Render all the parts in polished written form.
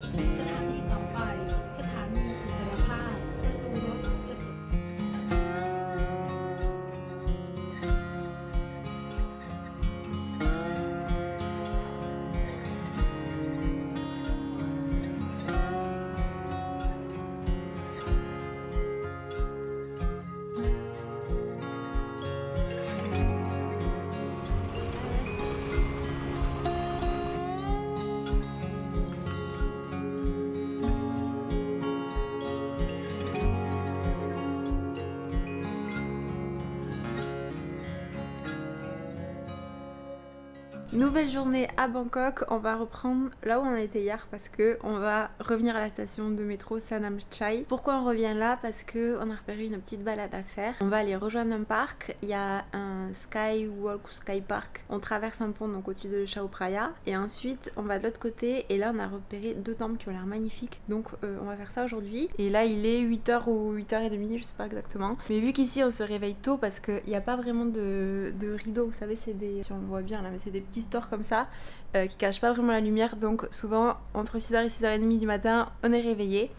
สถานีต่อไปสถานีอิสรภาพประตูรถจะเปิด Nouvelle journée à Bangkok, on va reprendre là où on était hier parce que on va revenir à la station de métro Sanam Chai. Pourquoi on revient là? Parce que on a repéré une petite balade à faire. On va aller rejoindre un parc, il y a un Skywalk ou Sky Park. On traverse un pont donc au-dessus de Chao Phraya et ensuite on va de l'autre côté et là on a repéré deux temples qui ont l'air magnifiques. Donc on va faire ça aujourd'hui. Et là il est 8h ou 8h30, je sais pas exactement. Mais vu qu'ici on se réveille tôt parce qu'il n'y a pas vraiment de rideaux, vous savez c'est des... si on le voit bien là, mais c'est des petits stores comme ça qui cachent pas vraiment la lumière, donc souvent entre 6h et 6h30 du matin on est réveillé,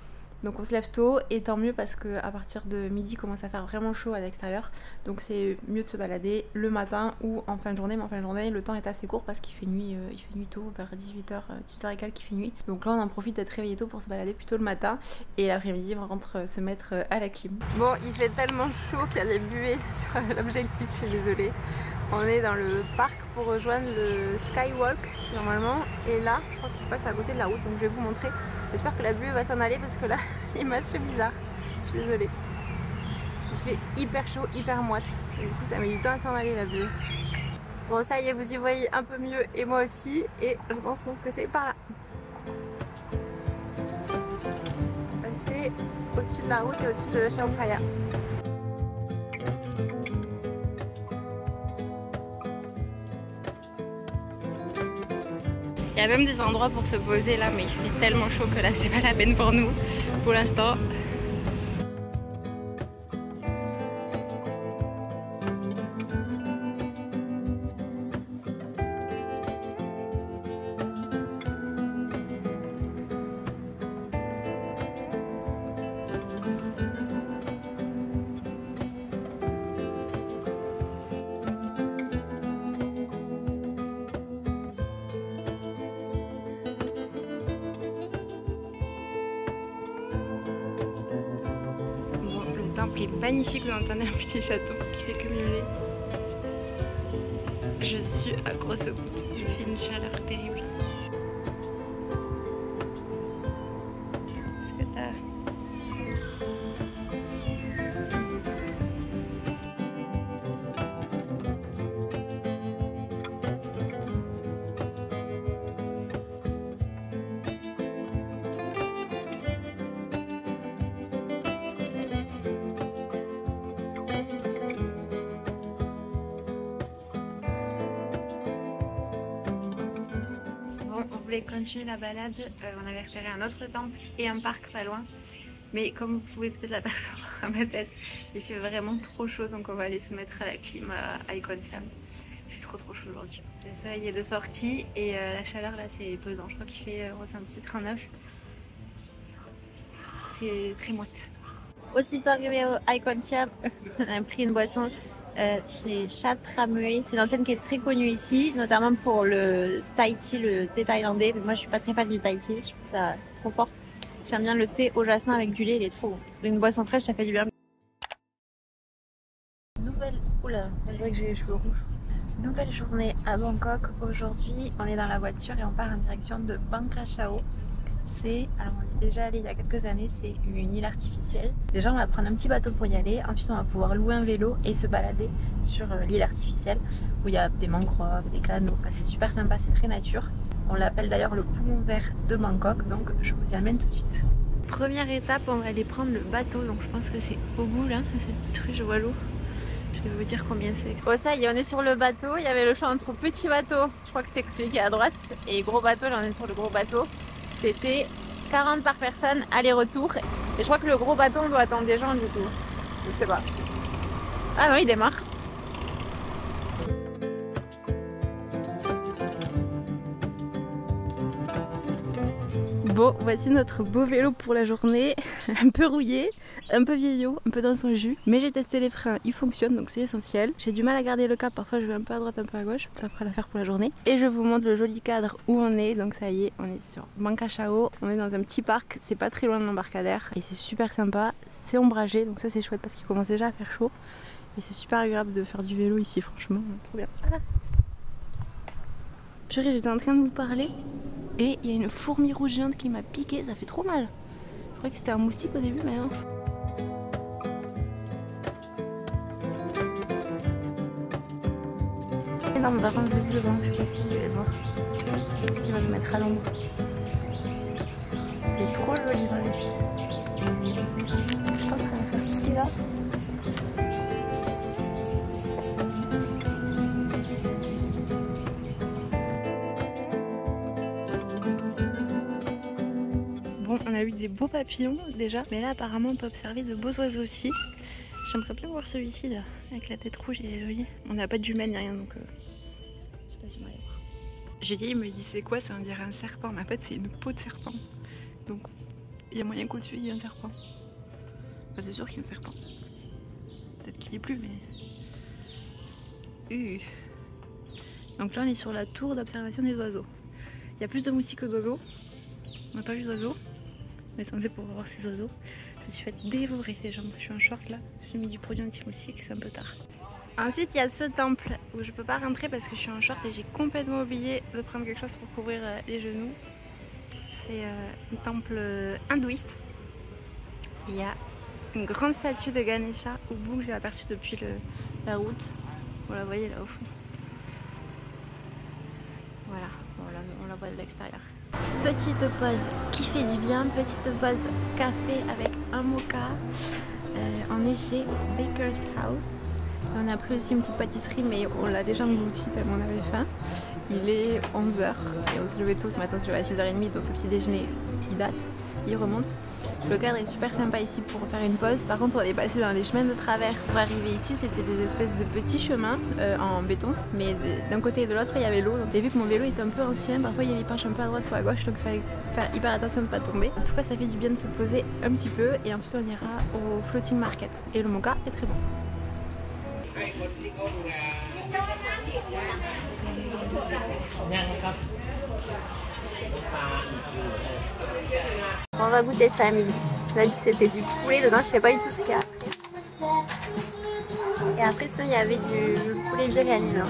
donc on se lève tôt et tant mieux parce que à partir de midi il commence à faire vraiment chaud à l'extérieur, donc c'est mieux de se balader le matin ou en fin de journée, mais en fin de journée le temps est assez court parce qu'il fait nuit tôt, vers 18h, 18h et quelques qu'il fait nuit, donc là on en profite d'être réveillé tôt pour se balader plutôt le matin et l'après-midi on rentre se mettre à la clim. Bon, il fait tellement chaud qu'il y a des buées sur l'objectif, je suis désolée. On est dans le parc pour rejoindre le Skywalk normalement et là je crois qu'il passe à côté de la route, donc je vais vous montrer. J'espère que la buée va s'en aller parce que là l'image c'est bizarre, je suis désolée. Il fait hyper chaud, hyper moite et du coup ça met du temps à s'en aller la buée. Bon ça y est, vous y voyez un peu mieux et moi aussi et je pense donc que c'est par là. C'est au-dessus de la route et au-dessus de Chao Phraya. Il y a même des endroits pour se poser là, mais il fait tellement chaud que là c'est pas la peine pour nous pour l'instant. Il est magnifique, vous entendez un petit château qui fait que miauler. Je suis à grosse goutte, il fait une chaleur terrible. Est-ce que t'as... On voulait continuer la balade, on avait repéré un autre temple et un parc pas loin, mais comme vous pouvez peut-être l'apercevoir à ma tête, il fait vraiment trop chaud, donc on va aller se mettre à la clim à Icon Siam. Il fait trop chaud aujourd'hui. Le soleil est de sortie et la chaleur là c'est pesant, je crois qu'il fait ressenti 39, c'est très moite. Aussitôt arrivé au Icon Siam, on a pris une boisson chez Chat Ramui. C'est une enseigne qui est très connue ici, notamment pour le Thai tea, le thé thaïlandais. Mais moi je suis pas très fan du Thai tea, je trouve ça c'est trop fort. J'aime bien le thé au jasmin avec du lait, il est trop bon. Une boisson fraîche ça fait du bien. Oula, on dirait que j'ai les cheveux rouges. Nouvelle journée à Bangkok. Aujourd'hui on est dans la voiture et on part en direction de Bang Krachao. Alors on y est déjà allé il y a quelques années, c'est une île artificielle. Déjà on va prendre un petit bateau pour y aller, ensuite on va pouvoir louer un vélo et se balader sur l'île artificielle où il y a des mangroves, des canaux, enfin, c'est super sympa, c'est très nature. On l'appelle d'ailleurs le poumon vert de Bangkok, donc je vous y amène tout de suite. Première étape, on va aller prendre le bateau, donc je pense que c'est au bout là, cette petite rue, je vois l'eau. Je vais vous dire combien c'est. Bon ça y est, on est sur le bateau, il y avait le choix entre petit bateau, je crois que c'est celui qui est à droite, et gros bateau, là on est sur le gros bateau. C'était 40 par personne, aller-retour. Et je crois que le gros bateau, on doit attendre des gens du coup. Je sais pas. Ah non, il démarre. Bon, voici notre beau vélo pour la journée, un peu rouillé, un peu vieillot, un peu dans son jus. Mais j'ai testé les freins, ils fonctionnent donc c'est essentiel. J'ai du mal à garder le cap, parfois je vais un peu à droite, un peu à gauche, ça fera l'affaire pour la journée. Et je vous montre le joli cadre où on est, donc ça y est, on est sur Bancachao, on est dans un petit parc, c'est pas très loin de l'embarcadère et c'est super sympa, c'est ombragé, donc ça c'est chouette parce qu'il commence déjà à faire chaud. Et c'est super agréable de faire du vélo ici, franchement, trop bien. Purée, j'étais en train de vous parler et il y a une fourmi rouge géante qui m'a piqué, ça fait trop mal. Je croyais que c'était un moustique au début, mais non. Non, mais par contre, juste devant, je sais pas si vous allez voir. Il va se mettre à l'ombre. C'est trop joli par ici. Je crois qu'on va faire tout ce qu'il a. Bon, on a eu des beaux papillons déjà, mais là apparemment on peut observer de beaux oiseaux aussi. J'aimerais bien voir celui-ci là, avec la tête rouge, il est joli. On n'a pas de jumelles ni rien donc je sais pas si on va aller voir. Julie me dit c'est quoi, ça on dirait un serpent, mais en fait c'est une peau de serpent. Donc il y a moyen qu'au-dessus il y ait un serpent. Enfin, c'est sûr qu'il y a un serpent. Peut-être qu'il n'y est plus mais... Donc là on est sur la tour d'observation des oiseaux. Il y a plus de moustiques que d'oiseaux. On n'a pas vu d'oiseaux. Mais censé pour voir ces oiseaux. Je me suis fait dévorer les jambes. Je suis en short là. J'ai mis du produit anti-moustique, c'est un peu tard. Ensuite il y a ce temple où je peux pas rentrer parce que je suis en short et j'ai complètement oublié de prendre quelque chose pour couvrir les genoux. C'est un temple hindouiste. Il y a une grande statue de Ganesha au bout que j'ai aperçue depuis la route. Vous la voyez là au fond. Voilà, on la voit de l'extérieur. Petite pause qui fait du bien, petite pause café avec un mocha. On est chez Baker's House. On a pris aussi une petite pâtisserie mais on l'a déjà englouti tellement on avait faim. Il est 11h et on s'est levé tôt ce matin, je suis à 6h30 donc le petit déjeuner il date, il remonte. Le cadre est super sympa ici pour faire une pause. Par contre on est passé dans les chemins de traverse. Pour arriver ici c'était des espèces de petits chemins en béton. Mais d'un côté et de l'autre il y avait l'eau. Et vu que mon vélo est un peu ancien, parfois il penche un peu à droite ou à gauche. Donc il fallait faire hyper attention de ne pas tomber. En tout cas ça fait du bien de se poser un petit peu. Et ensuite on ira au floating market. Et le mocha est très bon. On va goûter ça à midi. On a dit que c'était du poulet dedans, je sais pas du tout ce qu'il y a après. Et après ça, il y avait du poulet biryani là.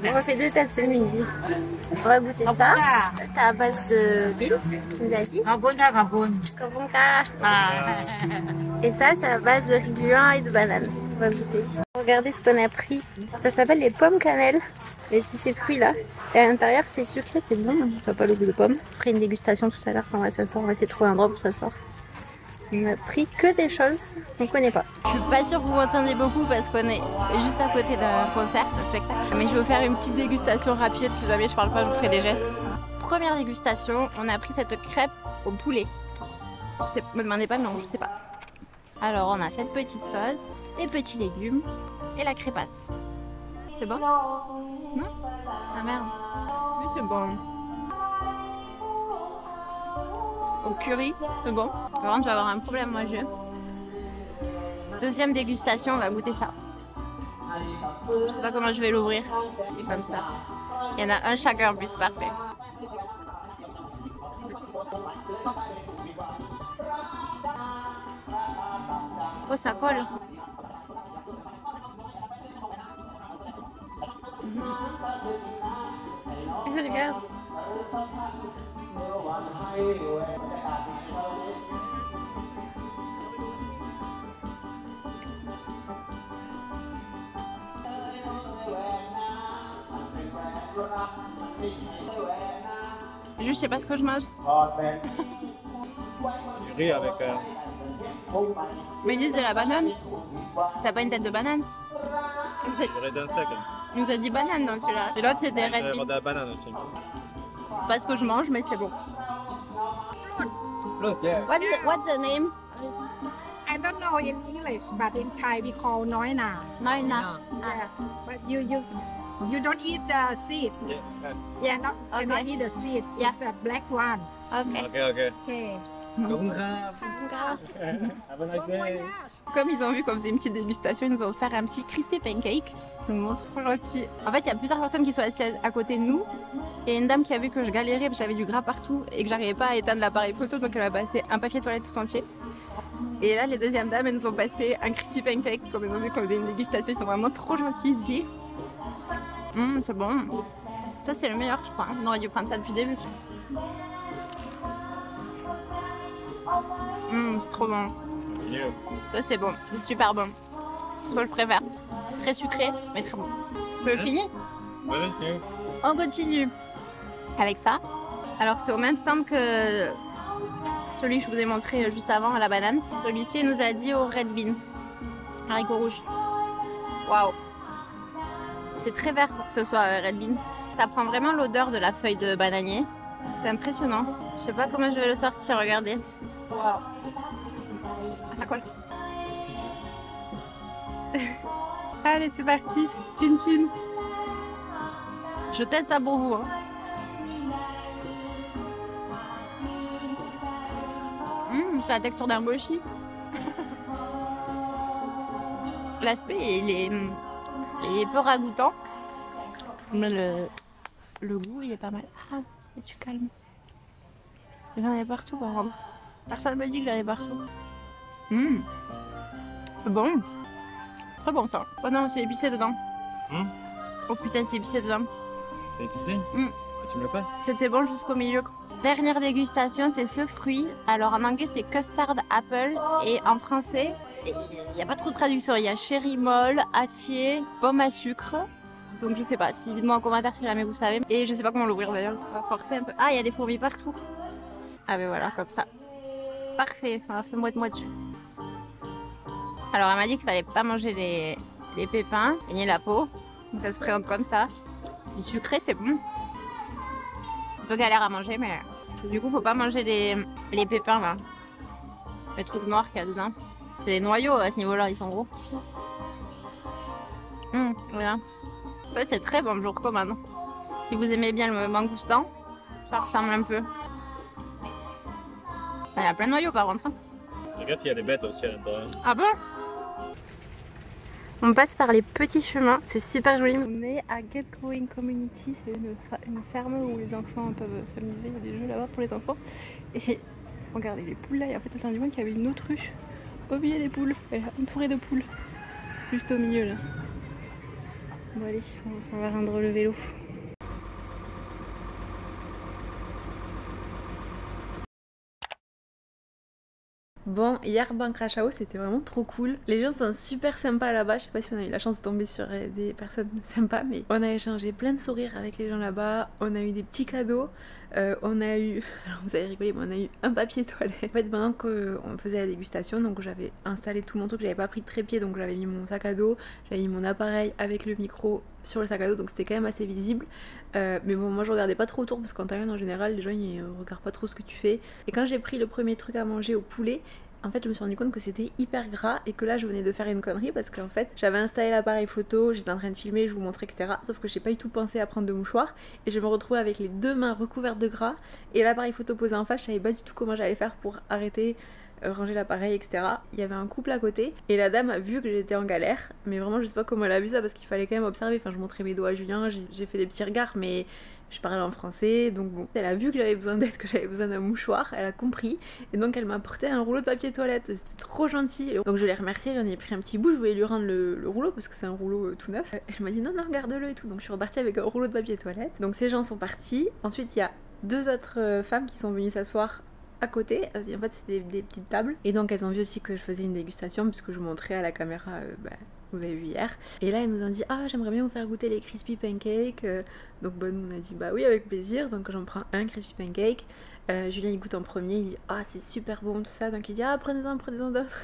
On va faire 2 tasses ce midi. On va goûter ça. C'est à base de bill, vous avez dit. Et ça, c'est à base de riz blanc et de banane. On va goûter. Regardez ce qu'on a pris. Ça s'appelle les pommes cannelle. Et c'est ces fruits là. Et à l'intérieur c'est sucré, c'est bon. Ça n'a pas le goût de pomme. Après une dégustation tout à l'heure quand on va s'asseoir. On va essayer de trouver un endroit pour s'asseoir. On a pris que des choses qu'on connaît pas. Je suis pas sûre que vous m'entendez beaucoup parce qu'on est juste à côté d'un concert, d'un spectacle. Mais je vais vous faire une petite dégustation rapide. Si jamais je parle pas, je vous ferai des gestes. Première dégustation, on a pris cette crêpe au poulet. Me demandez pas le nom, je sais pas. Alors on a cette petite sauce, des petits légumes et la crêpasse. C'est bon? Non? Ah merde. Oui c'est bon. Au curry, c'est bon. Par contre je vais avoir un problème moi je. Deuxième dégustation, on va goûter ça. Je sais pas comment je vais l'ouvrir. C'est comme ça. Il y en a un chacun en plus, parfait. Oh ça colle. Regarde. Je sais pas ce que je mange. Du riz avec... Mais ils disent de la banane. Ça pas une tête de banane. du riz d'un sec. Il nous a dit banane dans celui-là. Et l'autre c'est des red beans. de la banane aussi. C'est pas ce que je mange mais c'est bon. Look, yeah. What's the name? I don't know in English, but in Thai we call Noi Na. Noi na. Yeah, but you You don't eat seed. Yeah, not cannot eat the seed. Yeah. It's a black one. Ok. Ok, ok. Okay. ขอบคุณครับ Have a nice day. Comme ils ont vu qu'on faisait une petite dégustation, ils nous ont offert un petit crispy pancake. Donc trop gentil. En fait, il y a plusieurs personnes qui sont assises à côté de nous. Et une dame qui a vu que je galérais, parce que j'avais du gras partout et que j'arrivais pas à éteindre l'appareil photo, donc elle m'a passé un papier toilette tout entier. Et là, les deuxièmes dames, elles nous ont passé un crispy pancake. Comme ils ont vu qu'on faisait une dégustation, ils sont vraiment trop gentils ici. C'est bon. Ça, c'est le meilleur, je crois. On aurait dû prendre ça depuis le début. C'est trop bon. Yeah. Ça, c'est bon. C'est super bon. C'est ce que je préfère. Très sucré, mais très bon. Je finis. Merci. On continue avec ça. Alors, c'est au même stand que celui que je vous ai montré juste avant à la banane. Celui-ci, il nous a dit au red bean, haricot rouge. Waouh! C'est très vert pour que ce soit red bean. Ça prend vraiment l'odeur de la feuille de bananier. C'est impressionnant. Je sais pas comment je vais le sortir, regardez. Waouh! Ah, ça colle. Allez, c'est parti. Tune tune. Je teste ça pour vous. C'est la texture d'un mochi. L'aspect, il est peu ragoûtant. Mais le goût, il est pas mal. Ah, et tu calmes. J'en ai partout par contre. Personne me dit que j'en ai partout. C'est bon. Très bon ça. Oh non, c'est épicé dedans. Oh putain, c'est épicé dedans. C'est épicé? Tu me le passes? C'était bon jusqu'au milieu. Dernière dégustation, c'est ce fruit. Alors en anglais, c'est custard apple. Et en français, il n'y a pas trop de traduction. Il y a cherry molle, atier, pomme à sucre. Donc je sais pas. Dites-moi en commentaire si jamais vous savez. Et je sais pas comment l'ouvrir d'ailleurs. On va forcer un peu. Ah, il y a des fourmis partout. Ah ben voilà, comme ça. Parfait. On a fait moite-moite. Alors elle m'a dit qu'il fallait pas manger les pépins, ni la peau. Donc ça se présente comme ça. Du sucré, c'est bon. Un peu galère à manger, mais du coup, faut pas manger les pépins là. Les trucs noirs qu'il y a dedans. C'est des noyaux à ce niveau-là, ils sont gros. Voilà. Ça, c'est très bon, je vous recommande. Si vous aimez bien le mangoustan, ça ressemble un peu. Il y a plein de noyaux par contre. Regarde, il y a des bêtes aussi à l'intérieur. Ah bon? On passe par les petits chemins, c'est super joli. On est à Get Growing Community, c'est une ferme où les enfants peuvent s'amuser, il y a des jeux là-bas pour les enfants. Et regardez les poules là, et en fait au sein du monde il y avait une autruche au milieu des poules, elle est entourée de poules, juste au milieu là. Bon allez, on s'en va rendre le vélo. Bon, hier Bankrachao c'était vraiment trop cool. Les gens sont super sympas là-bas. Je sais pas si on a eu la chance de tomber sur des personnes sympas, mais on a échangé plein de sourires avec les gens là-bas. On a eu des petits cadeaux. On a eu, alors vous avez rigolé, mais on a eu un papier toilette. En fait, pendant qu'on faisait la dégustation, donc j'avais installé tout mon truc, j'avais pas pris de trépied, donc j'avais mis mon sac à dos, j'avais mis mon appareil avec le micro sur le sac à dos, donc c'était quand même assez visible. Mais bon, moi je regardais pas trop autour parce qu'en Thaïlande en général, les gens ils regardent pas trop ce que tu fais. Et quand j'ai pris le premier truc à manger au poulet, en fait je me suis rendu compte que c'était hyper gras et que là je venais de faire une connerie parce qu'en fait j'avais installé l'appareil photo, j'étais en train de filmer, je vous montrais etc. Sauf que j'ai pas du tout pensé à prendre de mouchoir et je me retrouvais avec les deux mains recouvertes de gras et l'appareil photo posé en face, je savais pas du tout comment j'allais faire pour arrêter, ranger l'appareil etc. Il y avait un couple à côté et la dame a vu que j'étais en galère, mais vraiment je sais pas comment elle a vu ça parce qu'il fallait quand même observer, enfin je montrais mes doigts à Julien, j'ai fait des petits regards mais je parlais en français, donc bon, elle a vu que j'avais besoin d'aide, que j'avais besoin d'un mouchoir, elle a compris, et donc elle m'a apporté un rouleau de papier toilette, c'était trop gentil. Donc je l'ai remerciée, j'en ai pris un petit bout, je voulais lui rendre le rouleau, parce que c'est un rouleau tout neuf. Elle m'a dit non, garde-le et tout, donc je suis repartie avec un rouleau de papier toilette. Donc ces gens sont partis, ensuite il y a deux autres femmes qui sont venues s'asseoir à côté, en fait c'était des petites tables, et donc elles ont vu aussi que je faisais une dégustation, puisque je vous montrais à la caméra, vous avez vu hier. Et là, ils nous ont dit ah, j'aimerais bien vous faire goûter les crispy pancakes. Donc bah, nous on a dit bah oui, avec plaisir. Donc j'en prends un crispy pancake. Julien il goûte en premier, il dit ah c'est super bon tout ça. Donc il dit ah prenez-en d'autres.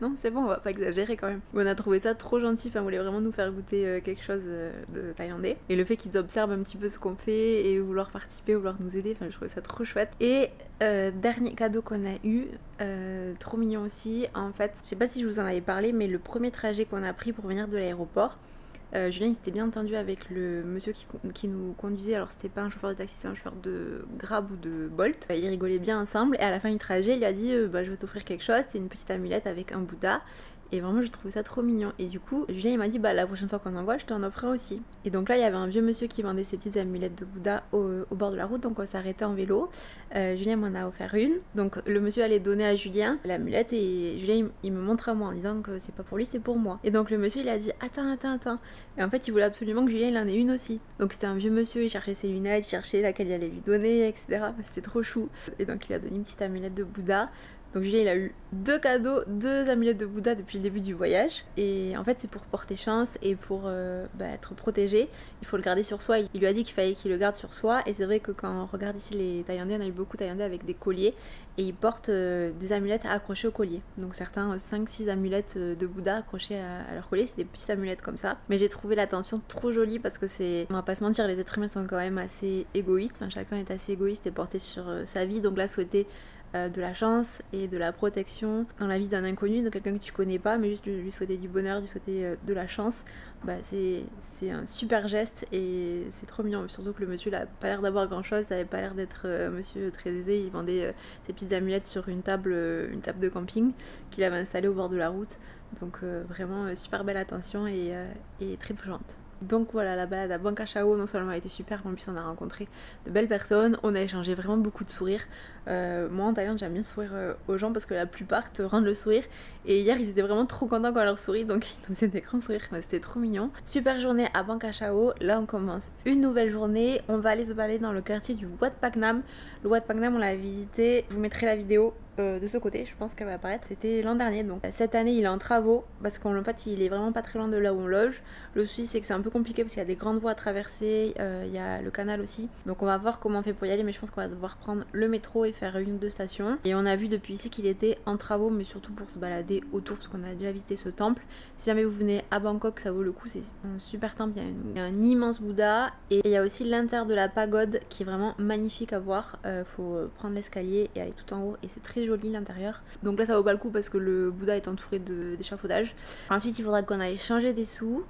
Non c'est bon, on va pas exagérer quand même. On a trouvé ça trop gentil, enfin on voulait vraiment nous faire goûter quelque chose de thaïlandais. Et le fait qu'ils observent un petit peu ce qu'on fait et vouloir participer, vouloir nous aider, enfin je trouvais ça trop chouette. Et dernier cadeau qu'on a eu, trop mignon aussi. En fait, je sais pas si je vous en avais parlé, mais le premier trajet qu'on a pris pour venir de l'aéroport, Julien il s'était bien entendu avec le monsieur qui nous conduisait, alors c'était pas un chauffeur de taxi, c'est un chauffeur de Grab ou de Bolt. Ils rigolaient bien ensemble et à la fin du trajet il lui a dit je vais t'offrir quelque chose, c'était une petite amulette avec un Bouddha. Et vraiment je trouvais ça trop mignon. Et du coup Julien il m'a dit la prochaine fois qu'on en voit je t'en offrirai aussi. Et donc là il y avait un vieux monsieur qui vendait ses petites amulettes de Bouddha au bord de la route. Donc on s'arrêtait en vélo. Julien m'en a offert une. Donc le monsieur allait donner à Julien l'amulette. Et Julien il me montre à moi en disant que c'est pas pour lui c'est pour moi. Et donc le monsieur il a dit attends. Et en fait il voulait absolument que Julien il en ait une aussi. Donc c'était un vieux monsieur, il cherchait ses lunettes, il cherchait laquelle il allait lui donner, etc. C'était trop chou. Et donc il a donné une petite amulette de Bouddha. Donc Julien il a eu 2 cadeaux, 2 amulettes de Bouddha depuis le début du voyage. Et en fait c'est pour porter chance et pour être protégé. Il faut le garder sur soi. Il lui a dit qu'il fallait qu'il le garde sur soi. Et c'est vrai que quand on regarde ici les Thaïlandais, on a eu beaucoup de Thaïlandais avec des colliers. Et ils portent des amulettes accrochées au collier. Donc certains 5-6 amulettes de Bouddha accrochées à leur collier. C'est des petites amulettes comme ça. Mais j'ai trouvé l'attention trop jolie parce que c'est... On va pas se mentir, les êtres humains sont quand même assez égoïstes. Enfin chacun est assez égoïste et porté sur sa vie. Donc là souhaiter de la chance et de la protection dans la vie d'un inconnu, de quelqu'un que tu connais pas, mais juste lui souhaiter du bonheur, lui souhaiter de la chance, c'est un super geste et c'est trop mignon. Surtout que le monsieur il a pas l'air d'avoir grand chose, ça avait pas l'air d'être monsieur très aisé, il vendait ses petites amulettes sur une table de camping qu'il avait installée au bord de la route. Donc vraiment super belle attention et très touchante. Donc voilà, la balade à Bang Krachao non seulement a été super, mais en plus on a rencontré de belles personnes, on a échangé vraiment beaucoup de sourires. Moi en Thaïlande j'aime bien sourire aux gens parce que la plupart te rendent le sourire. Et hier ils étaient vraiment trop contents quand on leur sourit, donc ils nous faisaient des grands sourires, c'était trop mignon. Super journée à Bang Krachao, là on commence une nouvelle journée, on va aller se balader dans le quartier du Wat Phak Nam. Le Wat Phak Nam on l'a visité, je vous mettrai la vidéo de ce côté, je pense qu'elle va apparaître. C'était l'an dernier, donc cette année il est en travaux parce qu'en fait il est vraiment pas très loin de là où on loge. Le souci c'est que c'est un peu compliqué parce qu'il y a des grandes voies à traverser, il y a le canal aussi, donc on va voir comment on fait pour y aller, mais je pense qu'on va devoir prendre le métro et faire 1 ou 2 stations. Et on a vu depuis ici qu'il était en travaux, mais surtout pour se balader autour parce qu'on a déjà visité ce temple. Si jamais vous venez à Bangkok, ça vaut le coup, c'est un super temple, il y a un immense Bouddha et il y a aussi l'intérieur de la pagode qui est vraiment magnifique à voir. Faut prendre l'escalier et aller tout en haut et c'est très joli l'intérieur. Donc là ça vaut pas le coup parce que le Bouddha est entouré d'échafaudage. Ensuite il faudra qu'on aille changer des sous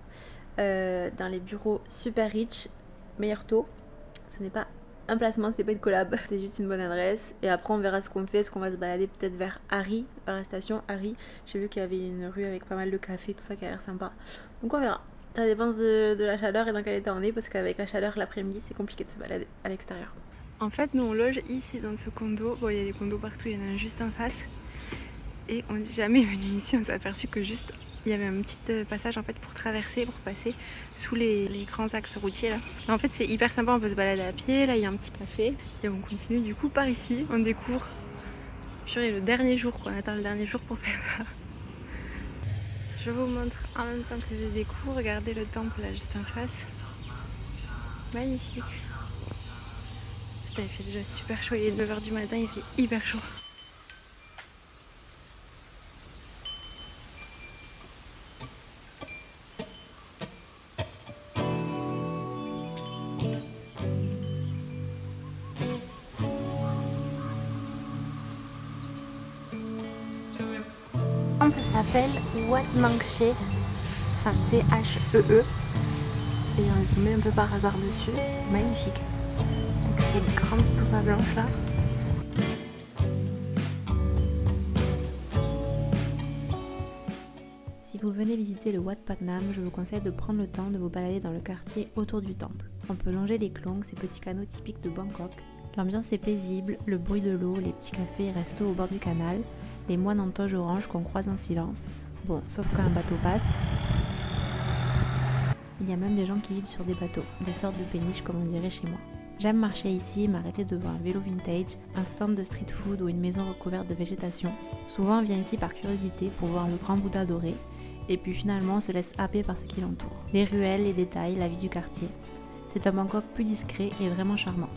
dans les bureaux Super Rich, meilleur taux. Ce n'est pas un placement, ce n'est pas une collab, c'est juste une bonne adresse. Et après on verra ce qu'on fait, est-ce qu'on va se balader peut-être vers Hari, vers la station Hari. J'ai vu qu'il y avait une rue avec pas mal de cafés, tout ça qui a l'air sympa. Donc on verra. Ça dépend de la chaleur et dans quel état on est, parce qu'avec la chaleur l'après-midi c'est compliqué de se balader à l'extérieur. En fait nous on loge ici dans ce condo, bon il y a des condos partout, il y en a un juste en face. Et on n'est jamais venu ici, on s'est aperçu que juste il y avait un petit passage en fait pour traverser, pour passer sous les grands axes routiers là. Mais en fait c'est hyper sympa, on peut se balader à pied, là il y a un petit café. Et on continue du coup par ici, on découvre. Purée, le dernier jour quoi, on attend le dernier jour pour faire ça. Je vous montre en même temps que je découvre, regardez le temple là juste en face. Magnifique. Putain il fait déjà super chaud, il est 9h du matin, il fait hyper chaud. Ça s'appelle Wat Phak Chea, enfin C-H-E-E, et on se met un peu par hasard dessus, magnifique. Donc c'est une grande stupa blanche là. Si vous venez visiter le Wat Phak Nam, je vous conseille de prendre le temps de vous balader dans le quartier autour du temple. On peut longer les klongs, ces petits canaux typiques de Bangkok. L'ambiance est paisible, le bruit de l'eau, les petits cafés et restos au bord du canal, les moines en toge orange qu'on croise en silence. Bon, sauf quand un bateau passe. Il y a même des gens qui vivent sur des bateaux, des sortes de péniches comme on dirait chez moi. J'aime marcher ici, m'arrêter devant un vélo vintage, un stand de street food ou une maison recouverte de végétation. Souvent on vient ici par curiosité pour voir le grand Bouddha doré, et puis finalement on se laisse happer par ce qui l'entoure. Les ruelles, les détails, la vie du quartier. C'est un Bangkok plus discret et vraiment charmant.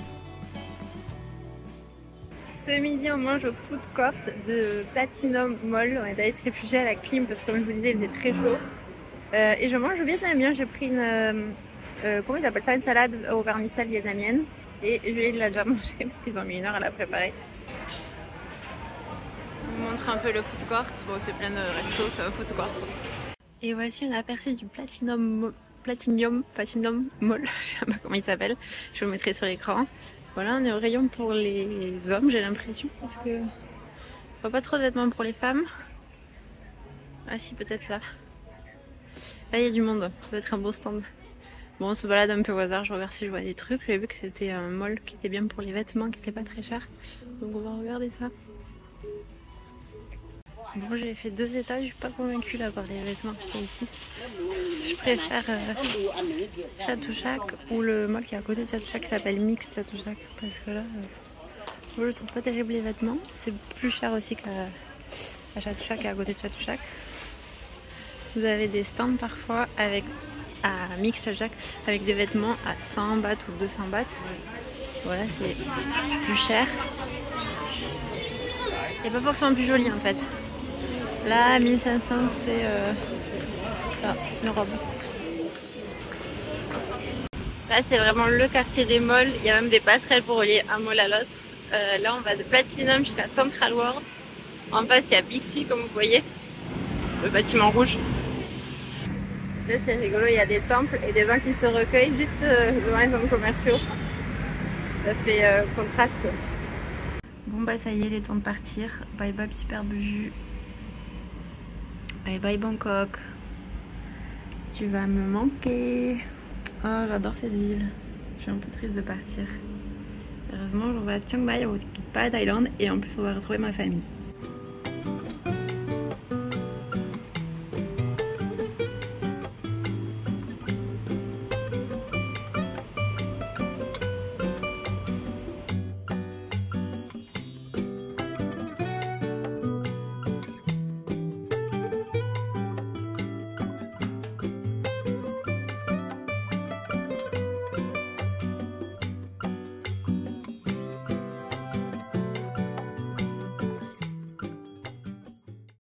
Ce midi on mange au food court de Platinum Mall. On est allé se réfugier à la clim parce que comme je vous disais il faisait très chaud. Et je mange vietnamien, j'ai pris une, comment ils appellent ça, une salade au vermicelle vietnamienne. Et Julie l'a déjà mangé parce qu'ils ont mis 1 heure à la préparer. Je vous montre un peu le food court. Bon c'est plein de restos, c'est un food court. Et voici un aperçu du Platinum Platinum Mall, je sais pas comment il s'appelle, je vous le mettrai sur l'écran. Voilà, on est au rayon pour les hommes, j'ai l'impression, parce que on voit pas trop de vêtements pour les femmes. Ah si, peut-être là. Là il y a du monde, ça va être un beau stand. Bon, on se balade un peu au hasard, je regarde si je vois des trucs. J'ai vu que c'était un mall qui était bien pour les vêtements, qui était pas très cher. Donc on va regarder ça. Bon, j'ai fait 2 étages, je suis pas convaincue là par les vêtements qu'il y a ici. Je préfère Chatuchak ou le mall qui est à côté de Chatuchak qui s'appelle Mix Chatuchak, parce que là, moi je trouve pas terrible les vêtements. C'est plus cher aussi qu'à Chatuchak et à côté de Chatuchak. Vous avez des stands parfois avec à Mix Chatuchak avec des vêtements à 100 bahts ou 200 bahts. Voilà, c'est plus cher. Et pas forcément plus joli en fait. Là, 1500, c'est une robe. Là, c'est vraiment le quartier des malls. Il y a même des passerelles pour relier un mall à l'autre. Là, on va de Platinum jusqu'à Central World. En face, il y a Bixi, comme vous voyez. Le bâtiment rouge. Ça, c'est rigolo. Il y a des temples et des gens qui se recueillent juste devant les centres commerciaux. Ça fait contraste. Bon, bah, ça y est, il est temps de partir. Bye bye, superbe vue. Bye bye Bangkok, tu vas me manquer. Oh, j'adore cette ville. Je suis un peu triste de partir. Heureusement, on va à Chiang Mai, on quitte pas la Thaïlande et en plus on va retrouver ma famille.